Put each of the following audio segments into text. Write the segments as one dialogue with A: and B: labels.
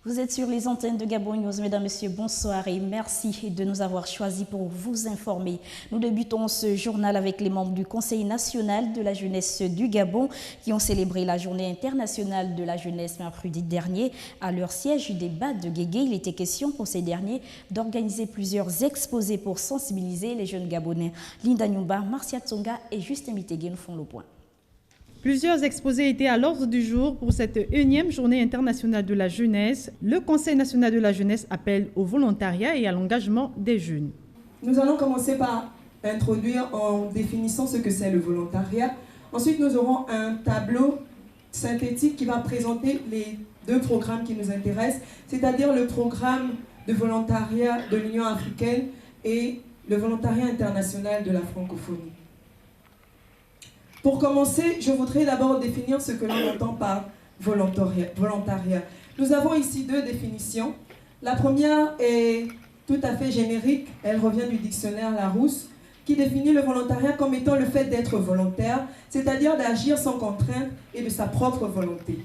A: Vous êtes sur les antennes de Gabon News. Mesdames, Messieurs, bonsoir et merci de nous avoir choisis pour vous informer. Nous débutons ce journal avec les membres du Conseil national de la jeunesse du Gabon qui ont célébré la journée internationale de la jeunesse mercredi dernier. À leur siège du débat de Guégué, il était question pour ces derniers d'organiser plusieurs exposés pour sensibiliser les jeunes Gabonais. Linda Nyumba, Marcia Tsonga et Justin Mitégué nous font le point.
B: Plusieurs exposés étaient à l'ordre du jour pour cette 1e journée internationale de la jeunesse. Le Conseil national de la jeunesse appelle au volontariat et à l'engagement des jeunes.
C: Nous allons commencer par introduire en définissant ce que c'est le volontariat. Ensuite, nous aurons un tableau synthétique qui va présenter les deux programmes qui nous intéressent, c'est-à-dire le programme de volontariat de l'Union africaine et le volontariat international de la francophonie. Pour commencer, je voudrais d'abord définir ce que l'on entend par volontariat. Nous avons ici deux définitions. La première est tout à fait générique, elle revient du dictionnaire Larousse, qui définit le volontariat comme étant le fait d'être volontaire, c'est-à-dire d'agir sans contrainte et de sa propre volonté.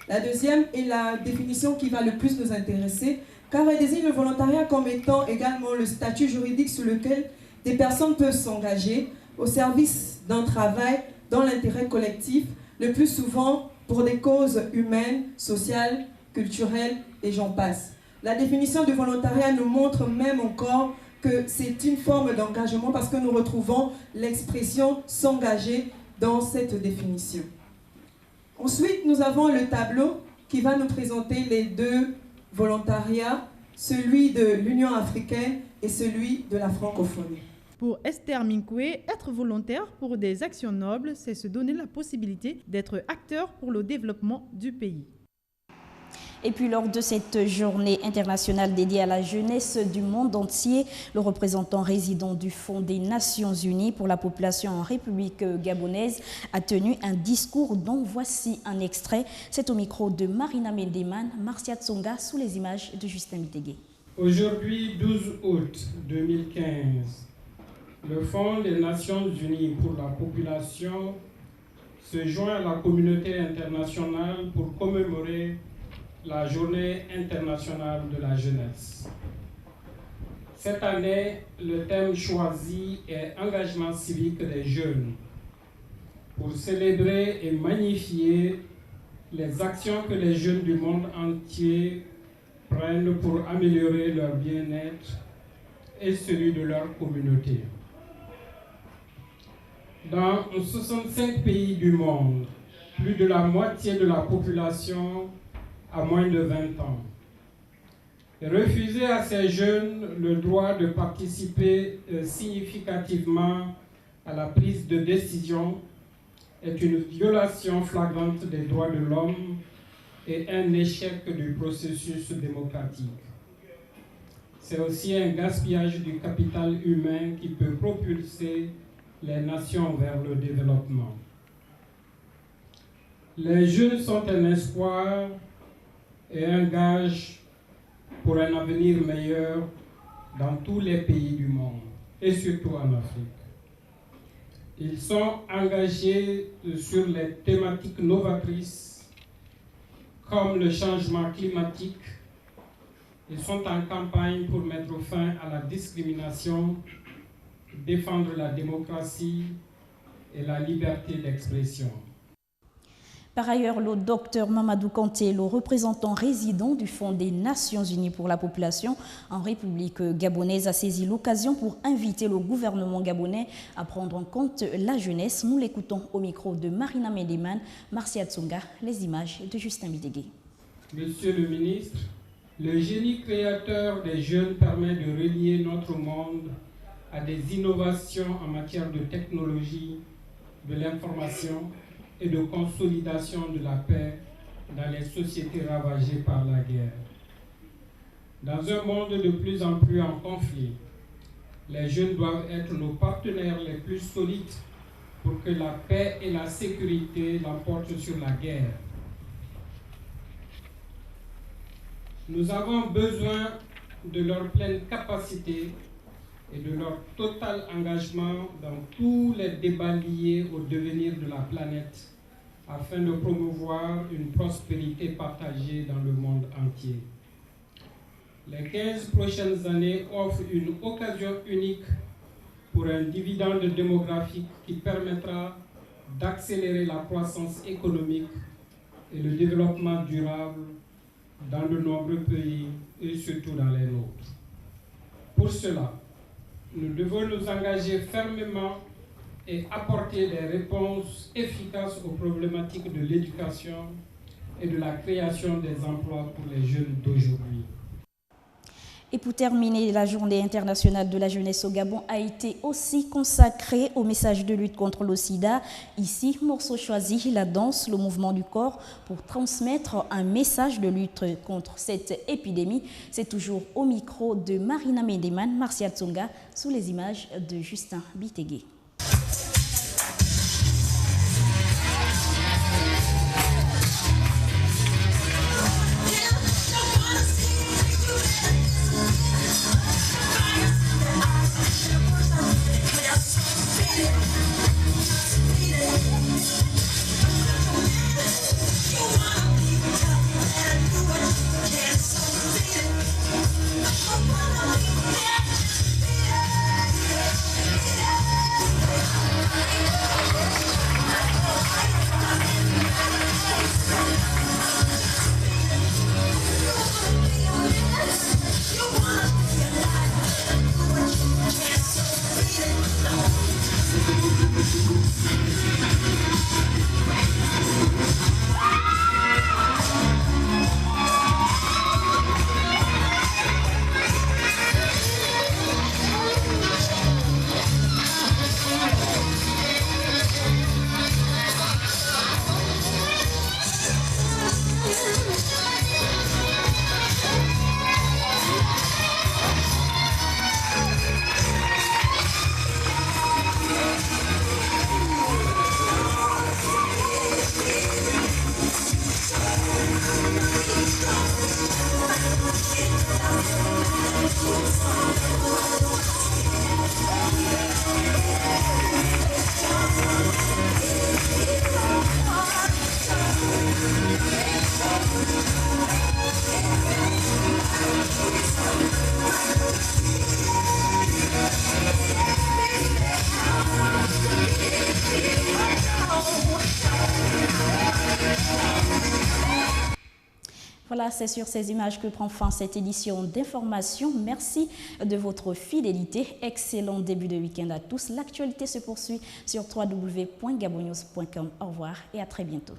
C: La deuxième est la définition qui va le plus nous intéresser, car elle désigne le volontariat comme étant également le statut juridique sous lequel des personnes peuvent s'engager au service d'un travail dans l'intérêt collectif, le plus souvent pour des causes humaines, sociales, culturelles et j'en passe. La définition du volontariat nous montre même encore que c'est une forme d'engagement parce que nous retrouvons l'expression « s'engager » dans cette définition. Ensuite, nous avons le tableau qui va nous présenter les deux volontariats, celui de l'Union africaine et celui de la francophonie.
B: Pour Esther Minkwe, être volontaire pour des actions nobles, c'est se donner la possibilité d'être acteur pour le développement du pays.
A: Et puis lors de cette journée internationale dédiée à la jeunesse du monde entier, le représentant résident du Fonds des Nations Unies pour la population en République gabonaise a tenu un discours dont voici un extrait. C'est au micro de Marina Mendeman, Marcia Tsonga sous les images de Justin Mitégué.
D: Aujourd'hui, 12 août 2015, le Fonds des Nations Unies pour la population se joint à la communauté internationale pour commémorer la Journée internationale de la jeunesse. Cette année, le thème choisi est Engagement civique des jeunes pour célébrer et magnifier les actions que les jeunes du monde entier prennent pour améliorer leur bien-être et celui de leur communauté. Dans 65 pays du monde, plus de la moitié de la population a moins de 20 ans. Refuser à ces jeunes le droit de participer significativement à la prise de décision est une violation flagrante des droits de l'homme et un échec du processus démocratique. C'est aussi un gaspillage du capital humain qui peut propulser les nations vers le développement. Les jeunes sont un espoir et un gage pour un avenir meilleur dans tous les pays du monde, et surtout en Afrique. Ils sont engagés sur les thématiques novatrices comme le changement climatique. Ils sont en campagne pour mettre fin à la discrimination, défendre la démocratie et la liberté d'expression.
A: Par ailleurs, le docteur Mamadou Kanté, le représentant résident du Fonds des Nations Unies pour la population en République gabonaise, a saisi l'occasion pour inviter le gouvernement gabonais à prendre en compte la jeunesse. Nous l'écoutons au micro de Marina Mendeman, Marcia Tsonga, les images de Justin Mitégué.
D: Monsieur le ministre, le génie créateur des jeunes permet de relier notre monde à des innovations en matière de technologie, de l'information et de consolidation de la paix dans les sociétés ravagées par la guerre. Dans un monde de plus en plus en conflit, les jeunes doivent être nos partenaires les plus solides pour que la paix et la sécurité l'emportent sur la guerre. Nous avons besoin de leur pleine capacité et de leur total engagement dans tous les débats liés au devenir de la planète afin de promouvoir une prospérité partagée dans le monde entier. Les 15 prochaines années offrent une occasion unique pour un dividende démographique qui permettra d'accélérer la croissance économique et le développement durable dans de nombreux pays et surtout dans les nôtres. Pour cela, nous devons nous engager fermement et apporter des réponses efficaces aux problématiques de l'éducation et de la création des emplois pour les jeunes d'aujourd'hui.
A: Et pour terminer, la Journée internationale de la jeunesse au Gabon a été aussi consacrée au message de lutte contre le sida. Ici, morceau choisi, la danse, le mouvement du corps pour transmettre un message de lutte contre cette épidémie. C'est toujours au micro de Marina Mendeman, Martial Tsonga, sous les images de Justin Bitegué. Voilà, c'est sur ces images que prend fin cette édition d'information. Merci de votre fidélité. Excellent début de week-end à tous. L'actualité se poursuit sur www.gabonnews.com. Au revoir et à très bientôt.